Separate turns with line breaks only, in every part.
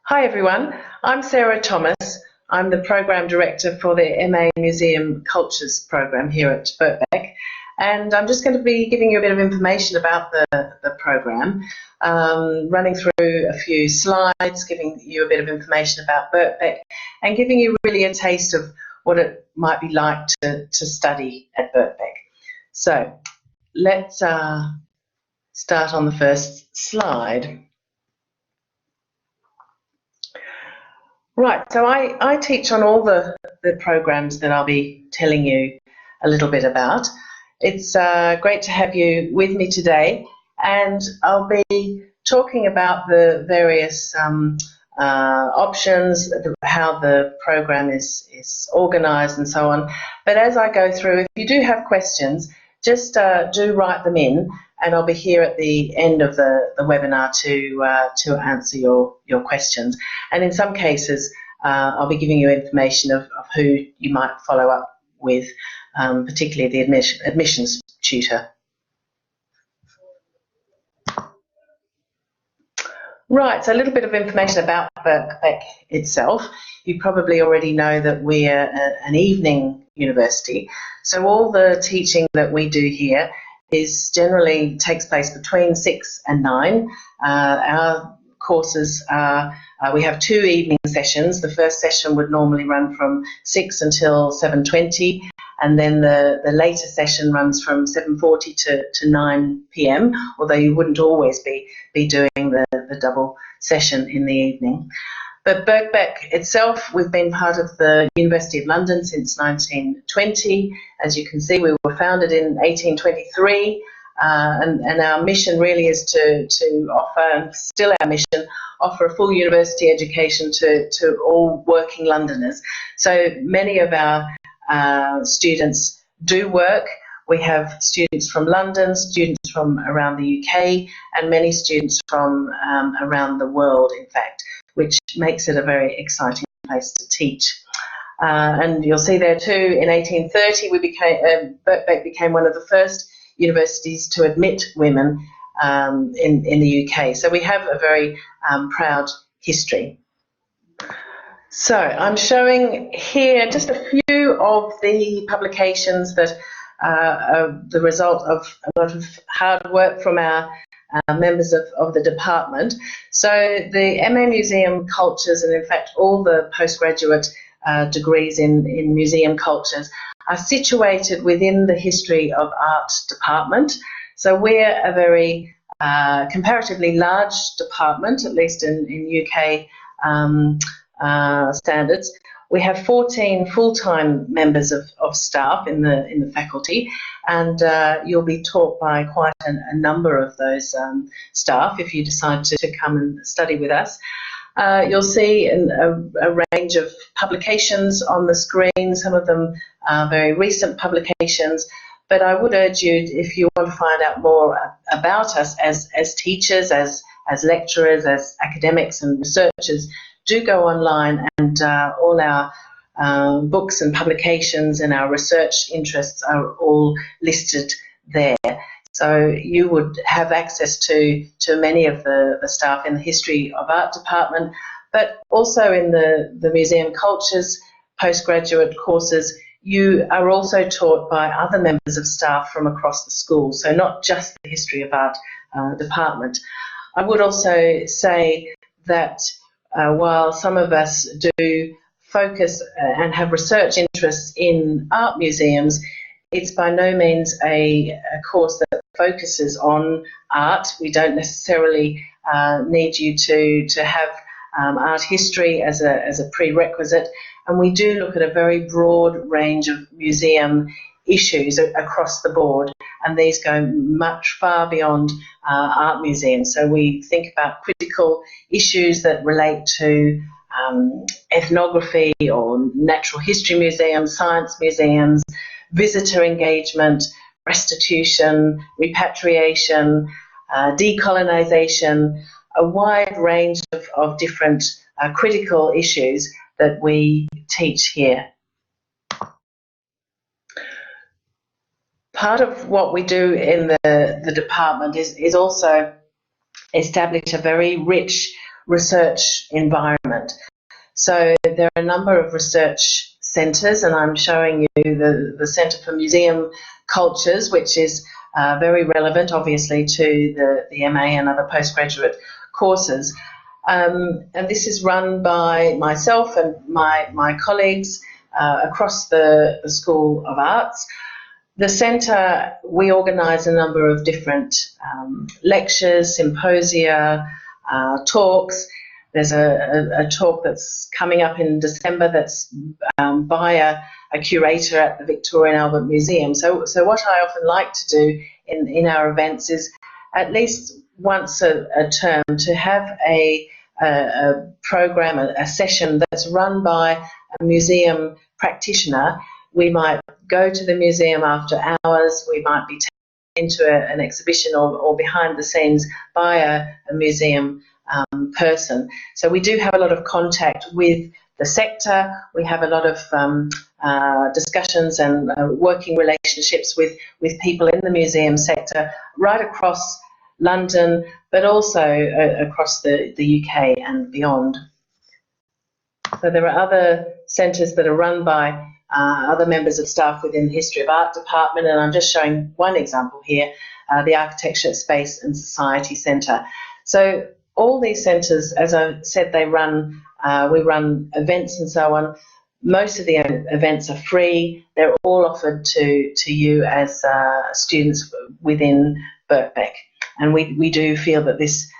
Hi everyone, I'm Sarah Thomas. I'm the Program Director for the MA Museum Cultures program here at Birkbeck, and I'm just going to be giving you a bit of information about the program, running through a few slides, giving you a bit of information about Birkbeck and giving you really a taste of what it might be like to study at Birkbeck. So let's start on the first slide. Right, so I teach on all the programs that I'll be telling you a little bit about. It's great to have you with me today, and I'll be talking about the various options, how the program is organised and so on. But as I go through, if you do have questions, just do write them in, and I'll be here at the end of the webinar to answer your questions. And in some cases, I'll be giving you information of who you might follow up with, particularly the admissions tutor. Right, so a little bit of information about Birkbeck itself. You probably already know that we're an evening university, so all the teaching that we do here generally takes place between 6 and 9. Our courses are, we have 2 evening sessions. The first session would normally run from 6 until 7:20, and then the later session runs from 7:40 to 9 p.m, although you wouldn't always be doing the double session in the evening. But Birkbeck itself, we've been part of the University of London since 1920. As you can see, we were founded in 1823, and our mission really is to offer, and still our mission, offer a full university education to all working Londoners. So many of our students do work. We have students from London, students from around the UK, and many students from around the world, in fact, which makes it a very exciting place to teach. And you'll see there too, in 1830, Birkbeck became one of the first universities to admit women in the UK. So we have a very proud history. So I'm showing here just a few of the publications that are the result of a lot of hard work from our members of the department. So the MA Museum Cultures, and in fact all the postgraduate degrees in museum cultures, are situated within the History of Art department. So we're a very comparatively large department, at least in UK standards. We have 14 full-time members of staff in the faculty, and you'll be taught by quite a number of those staff if you decide to come and study with us. You'll see a range of publications on the screen. Some of them are very recent publications, but I would urge you, if you want to find out more about us as teachers, as lecturers, as academics and researchers, do go online, and all our books and publications and our research interests are all listed there. So you would have access to many of the staff in the History of Art department, but also in the Museum Cultures postgraduate courses. You are also taught by other members of staff from across the school, so not just the History of Art department. I would also say that while some of us do focus and have research interests in art museums, it's by no means a course that focuses on art. We don't necessarily need you to have art history as a prerequisite, and we do look at a very broad range of museum issues across the board, and these go much far beyond art museums. So we think about critical issues that relate to ethnography or natural history museums, science museums, visitor engagement, restitution, repatriation, decolonisation, a wide range of different critical issues that we teach here. Part of what we do in the department is also establish a very rich research environment. So there are a number of research centres, and I'm showing you the Centre for Museum Cultures, which is very relevant, obviously, to the MA and other postgraduate courses. And this is run by myself and my colleagues across the School of Arts. The centre, we organise a number of different lectures, symposia, talks. There's a talk that's coming up in December that's by a curator at the Victorian Albert Museum. So what I often like to do in our events is at least once a term to have a program, a session that's run by a museum practitioner. We might go to the museum after hours, we might be taken into an exhibition or behind the scenes by a museum person. So we do have a lot of contact with the sector. We have a lot of discussions and working relationships with people in the museum sector right across London, but also across the UK and beyond. So there are other centres that are run by other members of staff within the History of Art department, and I'm just showing one example here, the Architecture, Space and Society Centre. So all these centres, as I said, we run events and so on. Most of the events are free. They're all offered to you as students within Birkbeck. And we do feel that this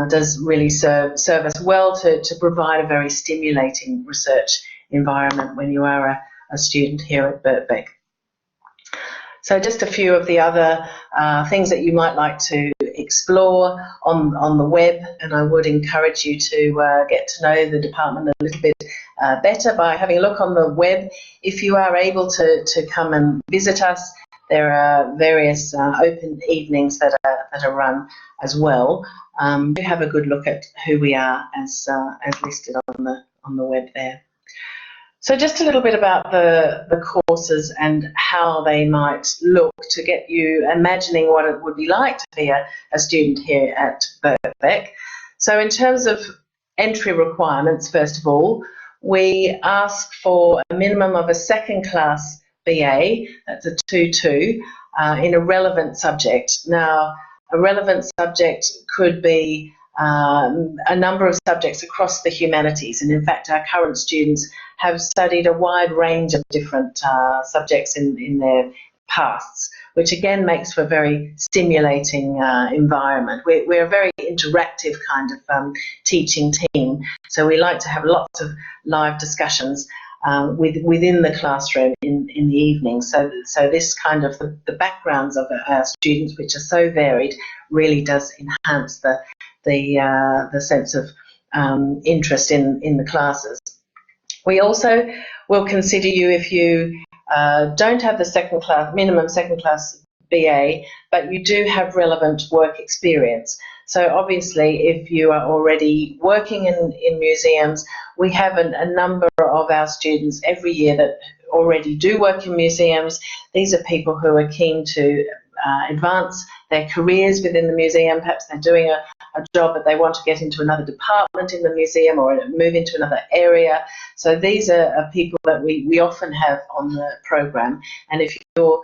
does really serve us well to provide a very stimulating research environment when you are a student here at Birkbeck. So just a few of the other things that you might like to explore on the web, and I would encourage you to get to know the department a little bit better by having a look on the web. If you are able to come and visit us, there are various open evenings that are run as well. Do have a good look at who we are as listed on the web there. So just a little bit about the courses and how they might look to get you imagining what it would be like to be a student here at Birkbeck. So in terms of entry requirements, first of all, we ask for a minimum of a second class BA, that's a 2-2, in a relevant subject. Now, a relevant subject could be a number of subjects across the humanities, and in fact our current students have studied a wide range of different subjects in their pasts, which again makes for a very stimulating environment. We're a very interactive kind of teaching team, so we like to have lots of live discussions within the classroom in the evening. So this kind of the backgrounds of our students, which are so varied, really does enhance the sense of interest in the classes. We also will consider you if you don't have the minimum second class BA, but you do have relevant work experience. So obviously if you are already working in museums, we have a number of our students every year that already do work in museums. These are people who are keen to advance their careers within the museum. Perhaps they're doing a job but they want to get into another department in the museum or move into another area. So these are people that we often have on the program, and if you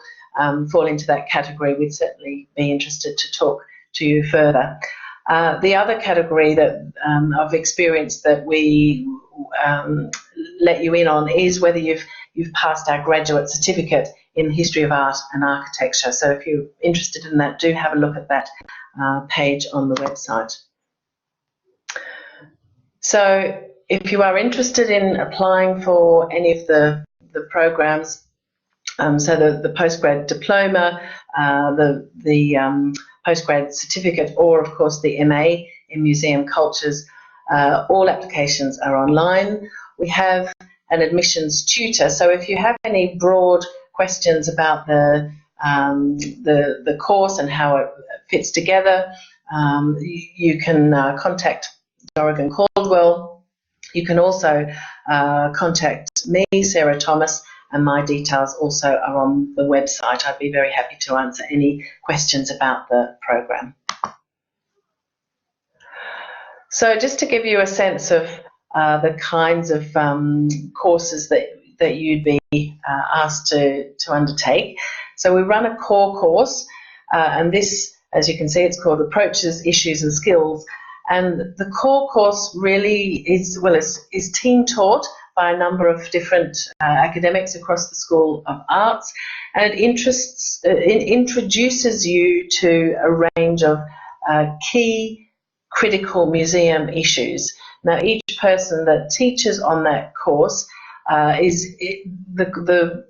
fall into that category, we'd certainly be interested to talk to you further. The other category that of experience that we let you in on is whether you've passed our graduate certificate in History of Art and Architecture. So if you're interested in that, do have a look at that page on the website. So if you are interested in applying for any of the programs, so the postgrad diploma, the postgrad certificate, or of course the MA in Museum Cultures, all applications are online. We have an admissions tutor, so if you have any broad questions about the course and how it fits together, you can contact Dorrigan Caldwell. You can also contact me, Sarah Thomas, and my details also are on the website. I'd be very happy to answer any questions about the program. So just to give you a sense of the kinds of courses that you'd be asked to undertake. So we run a core course, and this, as you can see, it's called Approaches, Issues and Skills. And the core course really is team taught by a number of different academics across the School of Arts, and it introduces you to a range of key critical museum issues. Now, each person that teaches on that course the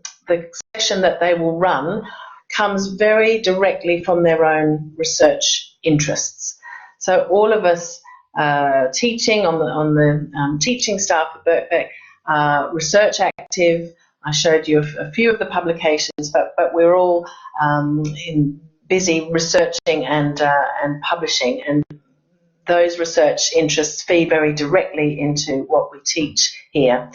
section that they will run comes very directly from their own research interests. So all of us teaching on the teaching staff at Birkbeck are research active. I showed you a few of the publications, but we're all busy researching and publishing, and those research interests feed very directly into what we teach here.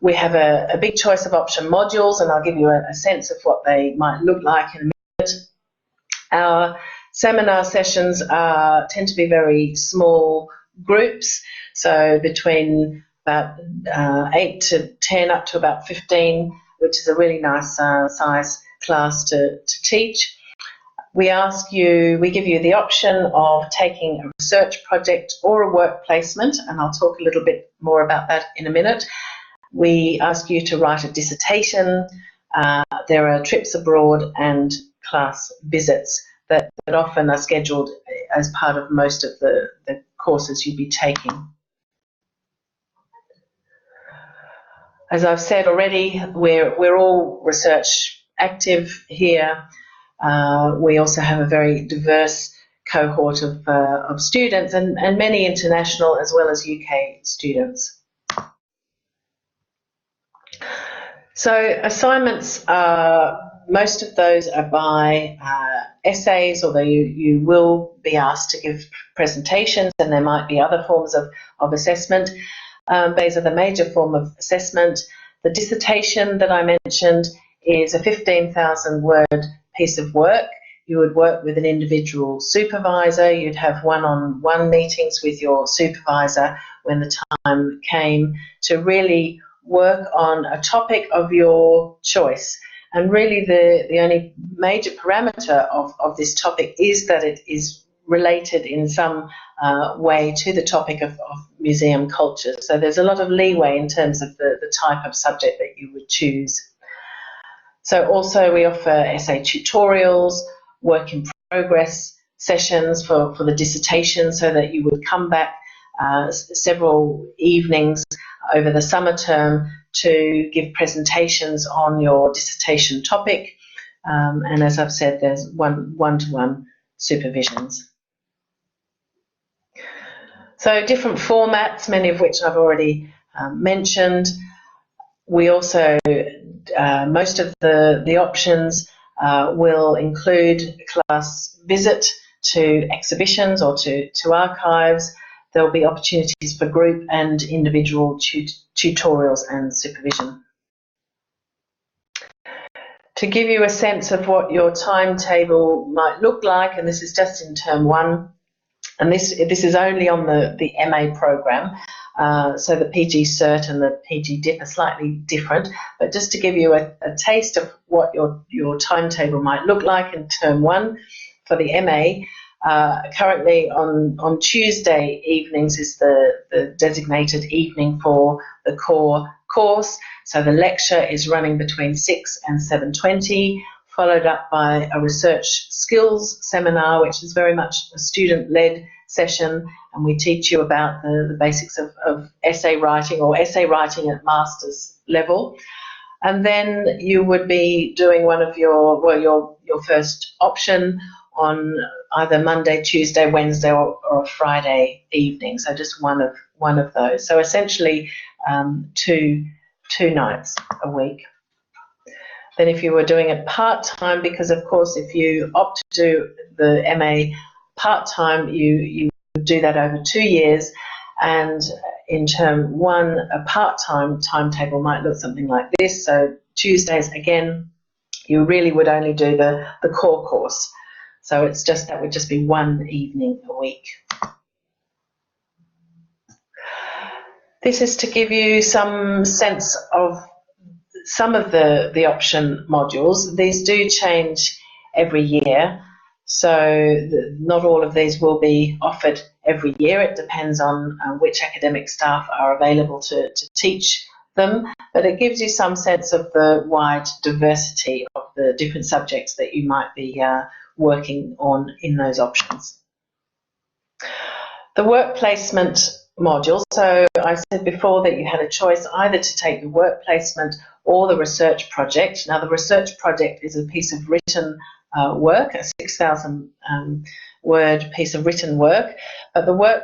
We have a big choice of option modules, and I'll give you a sense of what they might look like in a minute. Our seminar sessions tend to be very small groups, so between about 8 to 10 up to about 15, which is a really nice size class to teach. We give you the option of taking a research project or a work placement, and I'll talk a little bit more about that in a minute. We ask you to write a dissertation. There are trips abroad and class visits that often are scheduled as part of most of the courses you'd be taking. As I've said already, we're all research active here. We also have a very diverse cohort of students and many international as well as UK students. So assignments most of those are by essays, although you will be asked to give presentations, and there might be other forms of assessment. These are the major form of assessment. The dissertation that I mentioned is a 15,000 word piece of work. You would work with an individual supervisor. You'd have one-on-one meetings with your supervisor when the time came to really work on a topic of your choice. And really the only major parameter of this topic is that it is related in some way to the topic of museum culture. So there's a lot of leeway in terms of the type of subject that you would choose. So also we offer essay tutorials, work in progress sessions for the dissertation, so that you would come back several evenings over the summer term to give presentations on your dissertation topic. And as I've said, there's one-to-one supervisions. So different formats, many of which I've already mentioned. We also, most of the options will include class visit to exhibitions or to archives. There will be opportunities for group and individual tutorials and supervision. To give you a sense of what your timetable might look like, and this is just in term one, and this is only on the MA program, so the PG Cert and the PG Dip are slightly different, but just to give you a taste of what your timetable might look like in term one for the MA. Currently on Tuesday evenings is the designated evening for the core course. So the lecture is running between 6 and 7:20, followed up by a research skills seminar, which is very much a student-led session, and we teach you about the basics of essay writing, or essay writing at master's level. And then you would be doing one of your first option on either Monday, Tuesday, Wednesday, or a Friday evening. So just one of those. So essentially two nights a week. Then if you were doing it part-time, because of course if you opt to do the MA part-time, you do that over 2 years, and in term one, a part-time timetable might look something like this. So Tuesdays, again, you really would only do the core course. So that would just be one evening a week. This is to give you some sense of some of the option modules. These do change every year, so not all of these will be offered every year. It depends on which academic staff are available to teach them, but it gives you some sense of the wide diversity of the different subjects that you might be working on in those options. The work placement module. So I said before that you had a choice either to take the work placement or the research project. Now the research project is a piece of written work, a 6,000 word piece of written work, but the work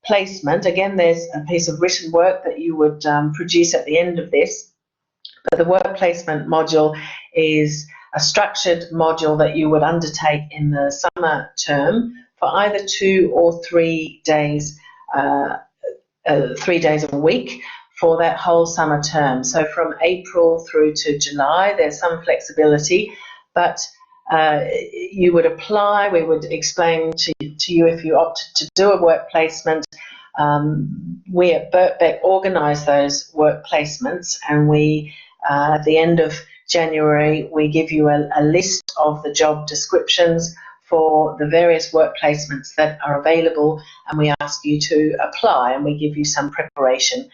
placement, again, there's a piece of written work that you would produce at the end of this, but the work placement module is a structured module that you would undertake in the summer term for either 2 or 3 days, 3 days a week for that whole summer term. So from April through to July, there's some flexibility, but you would apply. We would explain to you if you opted to do a work placement. We at Birkbeck organise those work placements, and we, at the end of January, we give you a list of the job descriptions for the various work placements that are available, and we ask you to apply, and we give you some preparation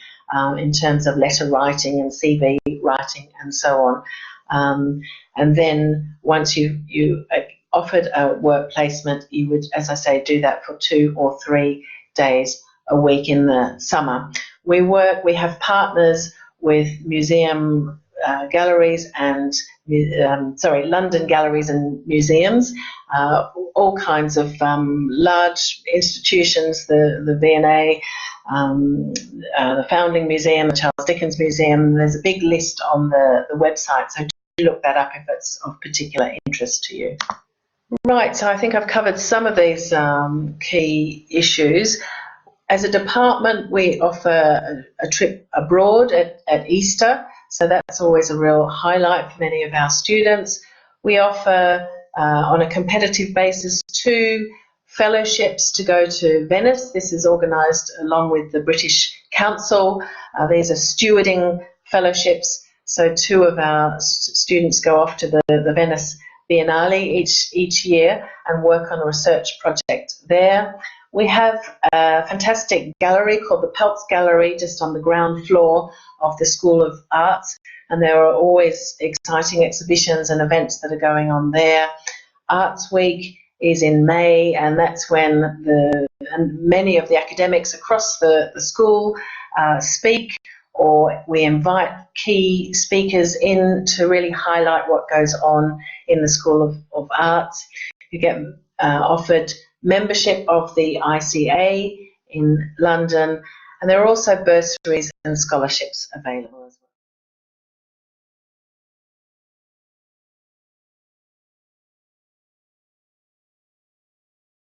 in terms of letter writing and CV writing and so on. And then once you offered a work placement, you would, as I say, do that for 2 or 3 days a week in the summer. We have partners with museum galleries and London galleries and museums, all kinds of large institutions, the V&A, the Founding Museum, the Charles Dickens Museum. There's a big list on the website, so do look that up if it's of particular interest to you. Right, so I think I've covered some of these key issues. As a department, we offer a trip abroad at Easter, so that's always a real highlight for many of our students. We offer, on a competitive basis, 2 fellowships to go to Venice. This is organised along with the British Council. These are stewarding fellowships, so 2 of our students go off to the Venice Biennale each year and work on a research project there. We have a fantastic gallery called the Peltz Gallery just on the ground floor of the School of Arts, and there are always exciting exhibitions and events that are going on there. Arts Week is in May, and that's when many of the academics across the school speak, or we invite key speakers in to really highlight what goes on in the School of Arts. You get offered membership of the ICA in London, and there are also bursaries and scholarships available as well.